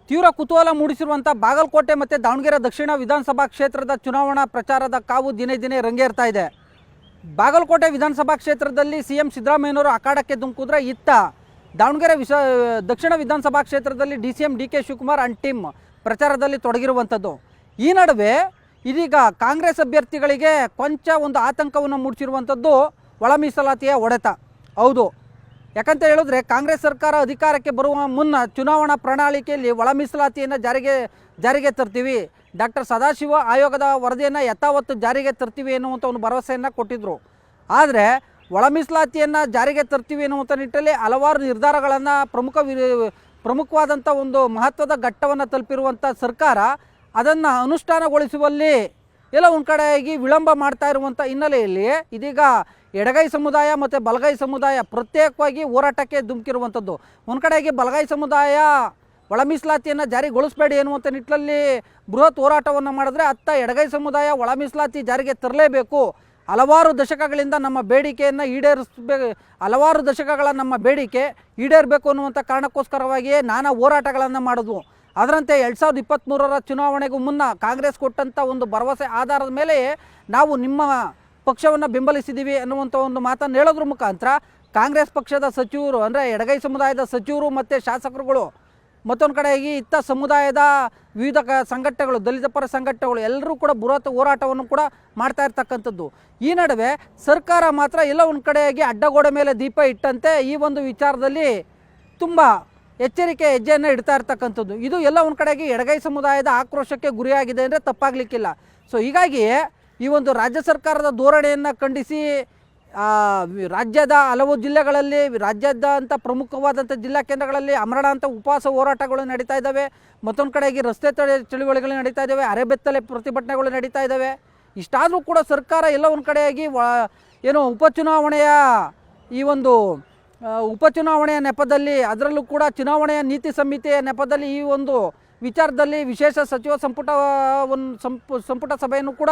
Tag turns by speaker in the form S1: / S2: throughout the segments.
S1: ತೀವ್ರ ಕುತೂಹಲ ಮೂಡಿಸಿರುವಂಥ ಬಾಗಲಕೋಟೆ ಮತ್ತು ದಾವಣಗೆರೆ ದಕ್ಷಿಣ ವಿಧಾನಸಭಾ ಕ್ಷೇತ್ರದ ಚುನಾವಣಾ ಪ್ರಚಾರದ ಕಾವು ದಿನೇ ದಿನೇ ರಂಗೇರ್ತಾ ಇದೆ. ಬಾಗಲಕೋಟೆ ವಿಧಾನಸಭಾ ಕ್ಷೇತ್ರದಲ್ಲಿ CM ಸಿದ್ದರಾಮಯ್ಯನವರು ಅಖಾಡಕ್ಕೆ ಧುಮುಕಿದ್ರೆ, ಇತ್ತ ದಾವಣಗೆರೆ ದಕ್ಷಿಣ ವಿಧಾನಸಭಾ ಕ್ಷೇತ್ರದಲ್ಲಿ DCM DK Shivakumar and team ಪ್ರಚಾರದಲ್ಲಿ ತೊಡಗಿರುವಂಥದ್ದು. ಈ ನಡುವೆ ಇದೀಗ ಕಾಂಗ್ರೆಸ್ ಅಭ್ಯರ್ಥಿಗಳಿಗೆ ಕೊಂಚ ಒಂದು ಆತಂಕವನ್ನು ಮೂಡಿಸಿರುವಂಥದ್ದು ಒಳ ಮೀಸಲಾತಿಯ ಹೊಡೆತ. ಹೌದು, ಯಾಕಂತ ಹೇಳಿದ್ರೆ ಕಾಂಗ್ರೆಸ್ ಸರ್ಕಾರ ಅಧಿಕಾರಕ್ಕೆ ಬರುವ ಮುನ್ನ ಚುನಾವಣಾ ಪ್ರಣಾಳಿಕೆಯಲ್ಲಿ ಒಳ ಮೀಸಲಾತಿಯನ್ನು ಜಾರಿಗೆ ತರ್ತೀವಿ, ಡಾಕ್ಟರ್ ಸದಾಶಿವ ಆಯೋಗದ ವರದಿಯನ್ನು ಯಥಾವತ್ತು ಜಾರಿಗೆ ತರ್ತೀವಿ ಎನ್ನುವಂಥ ಒಂದು ಭರವಸೆಯನ್ನು ಕೊಟ್ಟಿದ್ದರು. ಆದರೆ ಒಳ ಮೀಸಲಾತಿಯನ್ನು ಜಾರಿಗೆ ತರ್ತೀವಿ ಎನ್ನುವಂಥ ನಿಟ್ಟಲ್ಲಿ ಹಲವಾರು ನಿರ್ಧಾರಗಳನ್ನು ಪ್ರಮುಖವಾದಂಥ ಒಂದು ಮಹತ್ವದ ಘಟ್ಟವನ್ನು ತಲುಪಿರುವಂಥ ಸರ್ಕಾರ ಅದನ್ನು ಅನುಷ್ಠಾನಗೊಳಿಸುವಲ್ಲಿ ಎಲ್ಲ ಒಂದು ಕಡೆಯಾಗಿ ವಿಳಂಬ ಮಾಡ್ತಾ ಇರುವಂಥ ಹಿನ್ನೆಲೆಯಲ್ಲಿ ಇದೀಗ ಎಡಗೈ ಸಮುದಾಯ ಮತ್ತು ಬಲಗೈ ಸಮುದಾಯ ಪ್ರತ್ಯೇಕವಾಗಿ ಹೋರಾಟಕ್ಕೆ ಧುಮುಕಿರುವಂಥದ್ದು. ಒಂದು ಕಡೆಗೆ ಬಲಗೈ ಸಮುದಾಯ ಒಳ ಮೀಸಲಾತಿಯನ್ನು ಜಾರಿಗೊಳಿಸಬೇಡಿ ಎನ್ನುವಂಥ ನಿಟ್ಟಿನಲ್ಲಿ ಬೃಹತ್ ಹೋರಾಟವನ್ನು ಮಾಡಿದ್ರೆ, ಅತ್ತ ಎಡಗೈ ಸಮುದಾಯ ಒಳ ಮೀಸಲಾತಿ ಜಾರಿಗೆ ತರಲೇಬೇಕು, ಹಲವಾರು ದಶಕಗಳಿಂದ ನಮ್ಮ ಬೇಡಿಕೆಯನ್ನು ಹಲವಾರು ದಶಕಗಳ ನಮ್ಮ ಬೇಡಿಕೆ ಈಡೇರಬೇಕು ಅನ್ನುವಂಥ ಕಾರಣಕ್ಕೋಸ್ಕರವಾಗಿಯೇ ನಾನಾ ಹೋರಾಟಗಳನ್ನು ಮಾಡಿದ್ವು. ಅದರಂತೆ 2023ರ ಚುನಾವಣೆಗೂ ಮುನ್ನ ಕಾಂಗ್ರೆಸ್ ಕೊಟ್ಟಂಥ ಒಂದು ಭರವಸೆ ಆಧಾರದ ಮೇಲೆ ನಾವು ನಿಮ್ಮ ಪಕ್ಷವನ್ನು ಬೆಂಬಲಿಸಿದ್ದೀವಿ ಅನ್ನುವಂಥ ಒಂದು ಮಾತನ್ನು ಹೇಳೋದ್ರ ಮುಖಾಂತರ ಕಾಂಗ್ರೆಸ್ ಪಕ್ಷದ ಸಚಿವರು ಅಂದರೆ ಎಡಗೈ ಸಮುದಾಯದ ಸಚಿವರು ಮತ್ತು ಶಾಸಕರುಗಳು, ಮತ್ತೊಂದು ಕಡೆಯಾಗಿ ಇತ್ತ ಸಮುದಾಯದ ವಿವಿಧ ಸಂಘಟನೆಗಳು, ದಲಿತ ಪರ ಸಂಘಟನೆಗಳು ಎಲ್ಲರೂ ಕೂಡ ಬೃಹತ್ ಹೋರಾಟವನ್ನು ಕೂಡ ಮಾಡ್ತಾ ಇರ್ತಕ್ಕಂಥದ್ದು. ಈ ನಡುವೆ ಸರ್ಕಾರ ಮಾತ್ರ ಎಲ್ಲ ಒಂದು ಕಡೆಯಾಗಿ ಅಡ್ಡಗೋಡೆ ಮೇಲೆ ದೀಪ ಇಟ್ಟಂತೆ ಈ ಒಂದು ವಿಚಾರದಲ್ಲಿ ತುಂಬ ಎಚ್ಚರಿಕೆ ಹೆಜ್ಜೆಯನ್ನು ಇಡ್ತಾ ಇರ್ತಕ್ಕಂಥದ್ದು. ಇದು ಎಲ್ಲ ಒಂದು ಕಡೆಗೆ ಎಡಗೈ ಸಮುದಾಯದ ಆಕ್ರೋಶಕ್ಕೆ ಗುರಿಯಾಗಿದೆ ಅಂದರೆ ತಪ್ಪಾಗಲಿಕ್ಕಿಲ್ಲ. ಸೊ ಹೀಗಾಗಿ ಈ ಒಂದು ರಾಜ್ಯ ಸರ್ಕಾರದ ಧೋರಣೆಯನ್ನು ಖಂಡಿಸಿ ರಾಜ್ಯದ ಹಲವು ಜಿಲ್ಲೆಗಳಲ್ಲಿ, ರಾಜ್ಯಾದ್ಯಂತ ಪ್ರಮುಖವಾದಂಥ ಜಿಲ್ಲಾ ಕೇಂದ್ರಗಳಲ್ಲಿ ಅಮರಣಾಂತ ಉಪವಾಸ ಹೋರಾಟಗಳು ನಡೀತಾ ಇದ್ದಾವೆ. ಮತ್ತೊಂದು ಕಡೆಗೆ ರಸ್ತೆ ಚಳುವಳಿಗಳು ನಡೀತಾ ಇದ್ದಾವೆ, ಅರೆಬೆತ್ತಲೆ ಪ್ರತಿಭಟನೆಗಳು ನಡೀತಾ ಇದ್ದಾವೆ. ಇಷ್ಟಾದರೂ ಕೂಡ ಸರ್ಕಾರ ಎಲ್ಲ ಒಂದು ಕಡೆಯಾಗಿ ಉಪಚುನಾವಣೆಯ ನೆಪದಲ್ಲಿ, ಅದರಲ್ಲೂ ಕೂಡ ಚುನಾವಣೆಯ ನೀತಿ ಸಂಹಿತೆಯ ನೆಪದಲ್ಲಿ ಈ ಒಂದು ವಿಚಾರದಲ್ಲಿ ವಿಶೇಷ ಸಚಿವ ಸಂಪುಟ ಸಭೆಯನ್ನು ಕೂಡ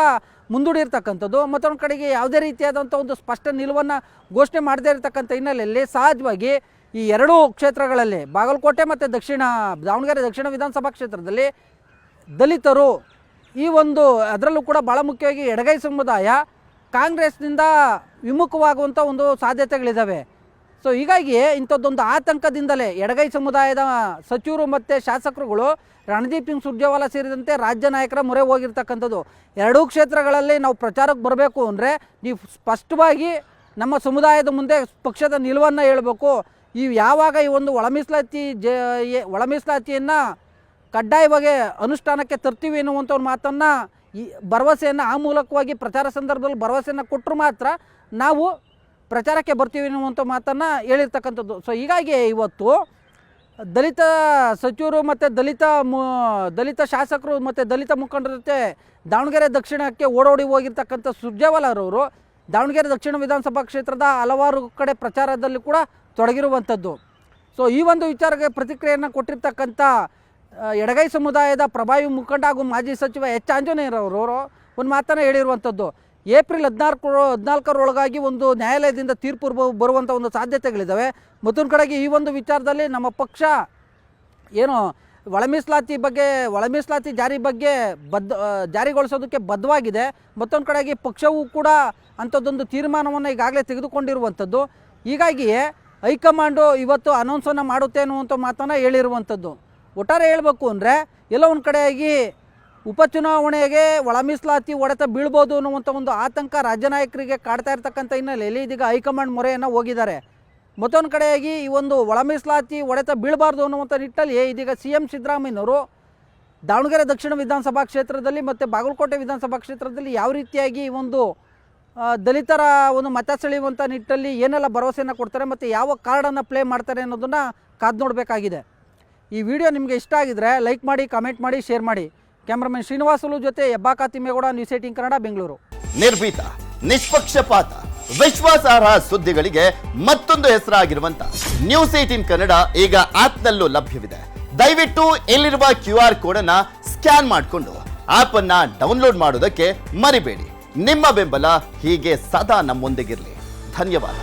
S1: ಮುಂದೂಡಿರ್ತಕ್ಕಂಥದ್ದು. ಮತ್ತೊಂದು ಕಡೆಗೆ ಯಾವುದೇ ರೀತಿಯಾದಂಥ ಒಂದು ಸ್ಪಷ್ಟ ನಿಲುವನ್ನು ಘೋಷಣೆ ಮಾಡದೇ ಇರತಕ್ಕಂಥ ಹಿನ್ನೆಲೆಯಲ್ಲಿ ಸಹಜವಾಗಿ ಈ ಎರಡೂ ಕ್ಷೇತ್ರಗಳಲ್ಲಿ ಬಾಗಲಕೋಟೆ ಮತ್ತು ದಾವಣಗೆರೆ ದಕ್ಷಿಣ ವಿಧಾನಸಭಾ ಕ್ಷೇತ್ರದಲ್ಲಿ ದಲಿತರು ಈ ಒಂದು, ಅದರಲ್ಲೂ ಕೂಡ ಭಾಳ ಮುಖ್ಯವಾಗಿ ಎಡಗೈ ಸಮುದಾಯ ಕಾಂಗ್ರೆಸ್ನಿಂದ ವಿಮುಖವಾಗುವಂಥ ಒಂದು ಸಾಧ್ಯತೆಗಳಿದ್ದಾವೆ. ಸೊ ಹೀಗಾಗಿ ಇಂಥದ್ದೊಂದು ಆತಂಕದಿಂದಲೇ ಎಡಗೈ ಸಮುದಾಯದ ಸಚಿವರು ಮತ್ತು ಶಾಸಕರುಗಳು ರಣದೀಪ್ ಸಿಂಗ್ ಸುರ್ಜೇವಾಲಾ ಸೇರಿದಂತೆ ರಾಜ್ಯ ನಾಯಕರ ಮೊರೆ ಹೋಗಿರ್ತಕ್ಕಂಥದ್ದು. ಎರಡೂ ಕ್ಷೇತ್ರಗಳಲ್ಲಿ ನಾವು ಪ್ರಚಾರಕ್ಕೆ ಬರಬೇಕು ಅಂದರೆ ನೀವು ಸ್ಪಷ್ಟವಾಗಿ ನಮ್ಮ ಸಮುದಾಯದ ಮುಂದೆ ಪಕ್ಷದ ನಿಲುವನ್ನು ಹೇಳಬೇಕು. ಯಾವಾಗ ಈ ಒಂದು ಒಳ ಮೀಸಲಾತಿಯನ್ನು ಕಡ್ಡಾಯವಾಗಿ ಅನುಷ್ಠಾನಕ್ಕೆ ತರ್ತೀವಿ ಎನ್ನುವಂಥ ಒಂದು ಮಾತನ್ನು, ಈ ಭರವಸೆಯನ್ನು ಆ ಮೂಲಕವಾಗಿ ಪ್ರಚಾರ ಸಂದರ್ಭದಲ್ಲಿ ಭರವಸೆಯನ್ನು ಕೊಟ್ಟರು ಮಾತ್ರ ನಾವು ಪ್ರಚಾರಕ್ಕೆ ಬರ್ತೀವಿ ಅನ್ನುವಂಥ ಮಾತನ್ನು ಹೇಳಿರ್ತಕ್ಕಂಥದ್ದು. ಸೊ ಹೀಗಾಗಿ ಇವತ್ತು ದಲಿತ ಸಚಿವರು ಮತ್ತು ದಲಿತ ಶಾಸಕರು ಮತ್ತು ದಲಿತ ಮುಖಂಡರ ಜೊತೆ ದಾವಣಗೆರೆ ದಕ್ಷಿಣಕ್ಕೆ ಓಡೋಡಿ ಹೋಗಿರ್ತಕ್ಕಂಥ ಸುರ್ಜೇವಾಲಾರವರು ದಾವಣಗೆರೆ ದಕ್ಷಿಣ ವಿಧಾನಸಭಾ ಕ್ಷೇತ್ರದ ಹಲವಾರು ಕಡೆ ಪ್ರಚಾರದಲ್ಲಿ ಕೂಡ ತೊಡಗಿರುವಂಥದ್ದು. ಸೊ ಈ ಒಂದು ವಿಚಾರಕ್ಕೆ ಪ್ರತಿಕ್ರಿಯೆಯನ್ನು ಕೊಟ್ಟಿರ್ತಕ್ಕಂಥ ಎಡಗೈ ಸಮುದಾಯದ ಪ್ರಭಾವಿ ಮುಖಂಡ ಹಾಗೂ ಮಾಜಿ ಸಚಿವ H. ಆಂಜನೇಯರವರು ಒಂದು ಮಾತನ್ನು ಹೇಳಿರುವಂಥದ್ದು. ಏಪ್ರಿಲ್ 14ರೊಳಗಾಗಿ ಒಂದು ನ್ಯಾಯಾಲಯದಿಂದ ತೀರ್ಪು ಬರುವಂಥ ಒಂದು ಸಾಧ್ಯತೆಗಳಿದ್ದಾವೆ. ಮತ್ತೊಂದು ಕಡೆಗೆ ಈ ಒಂದು ವಿಚಾರದಲ್ಲಿ ನಮ್ಮ ಪಕ್ಷ ಒಳ ಮೀಸಲಾತಿ ಜಾರಿಗೊಳಿಸೋದಕ್ಕೆ ಬದ್ಧವಾಗಿದೆ. ಮತ್ತೊಂದು ಕಡೆಗೆ ಪಕ್ಷವೂ ಕೂಡ ಅಂಥದ್ದೊಂದು ತೀರ್ಮಾನವನ್ನು ಈಗಾಗಲೇ ತೆಗೆದುಕೊಂಡಿರುವಂಥದ್ದು. ಹೀಗಾಗಿಯೇ ಹೈಕಮಾಂಡು ಇವತ್ತು ಅನೌನ್ಸನ್ನು ಮಾಡುತ್ತೆ ಅನ್ನುವಂಥ ಮಾತನ್ನು ಹೇಳಿರುವಂಥದ್ದು. ಒಟ್ಟಾರೆ ಹೇಳಬೇಕು ಅಂದರೆ ಎಲ್ಲ ಒಂದು ಕಡೆಯಾಗಿ ಉಪಚುನಾವಣೆಗೆ ಒಳ ಮೀಸಲಾತಿ ಹೊಡೆತ ಬೀಳ್ಬೋದು ಅನ್ನುವಂಥ ಒಂದು ಆತಂಕ ರಾಜ್ಯ ನಾಯಕರಿಗೆ ಕಾಡ್ತಾ ಇರ್ತಕ್ಕಂಥ ಹಿನ್ನೆಲೆಯಲ್ಲಿ ಇದೀಗ ಹೈಕಮಾಂಡ್ ಮೊರೆಯನ್ನು ಹೋಗಿದ್ದಾರೆ. ಮತ್ತೊಂದು ಕಡೆಯಾಗಿ ಈ ಒಂದು ಒಳ ಮೀಸಲಾತಿ ಹೊಡೆತ ಬೀಳಬಾರ್ದು ಅನ್ನುವಂಥ ನಿಟ್ಟಲ್ಲಿ ಇದೀಗ CM ಸಿದ್ದರಾಮಯ್ಯನವರು ದಾವಣಗೆರೆ ದಕ್ಷಿಣ ವಿಧಾನಸಭಾ ಕ್ಷೇತ್ರದಲ್ಲಿ ಮತ್ತು ಬಾಗಲಕೋಟೆ ವಿಧಾನಸಭಾ ಕ್ಷೇತ್ರದಲ್ಲಿ ಯಾವ ರೀತಿಯಾಗಿ ಈ ಒಂದು ದಲಿತರ ಒಂದು ಮತ ಸೆಳೆಯುವಂಥ ನಿಟ್ಟಲ್ಲಿ ಏನೆಲ್ಲ ಭರವಸೆಯನ್ನು ಕೊಡ್ತಾರೆ ಮತ್ತು ಯಾವ ಕಾರ್ಡನ್ನು ಪ್ಲೇ ಮಾಡ್ತಾರೆ ಅನ್ನೋದನ್ನು ಕಾದು ನೋಡಬೇಕಾಗಿದೆ. ಈ ವಿಡಿಯೋ ನಿಮಗೆ ಇಷ್ಟ ಆಗಿದ್ರೆ ಲೈಕ್ ಮಾಡಿ, ಕಾಮೆಂಟ್ ಮಾಡಿ, ಶೇರ್ ಮಾಡಿ. ಕ್ಯಾಮ್ರಾಮನ್ ಶ್ರೀನಿವಾಸುಲು ಜೊತೆ ಹೆಬ್ಬಾಕ ತಿಮ್ಮೇಗೌಡ, ನ್ಯೂಸ್ 18 ಕನ್ನಡ, ಬೆಂಗಳೂರು.
S2: ನಿರ್ಭೀತ, ನಿಷ್ಪಕ್ಷಪಾತ, ವಿಶ್ವಾಸಾರ್ಹ ಸುದ್ದಿಗಳಿಗೆ ಮತ್ತೊಂದು ಹೆಸರಾಗಿರುವಂತ ನ್ಯೂಸ್ 18 ಕನ್ನಡ ಈಗ ಆಪ್ನಲ್ಲೂ ಲಭ್ಯವಿದೆ. ದಯವಿಟ್ಟು ಇಲ್ಲಿರುವ QR ಕೋಡ್ ಅನ್ನ ಸ್ಕ್ಯಾನ್ ಮಾಡಿಕೊಂಡು ಆಪ್ ಅನ್ನ ಡೌನ್ಲೋಡ್ ಮಾಡೋದಕ್ಕೆ ಮರಿಬೇಡಿ. ನಿಮ್ಮ ಬೆಂಬಲ ಹೀಗೆ ಸದಾ ನಮ್ಮೊಂದಿಗಿರಲಿ. ಧನ್ಯವಾದ.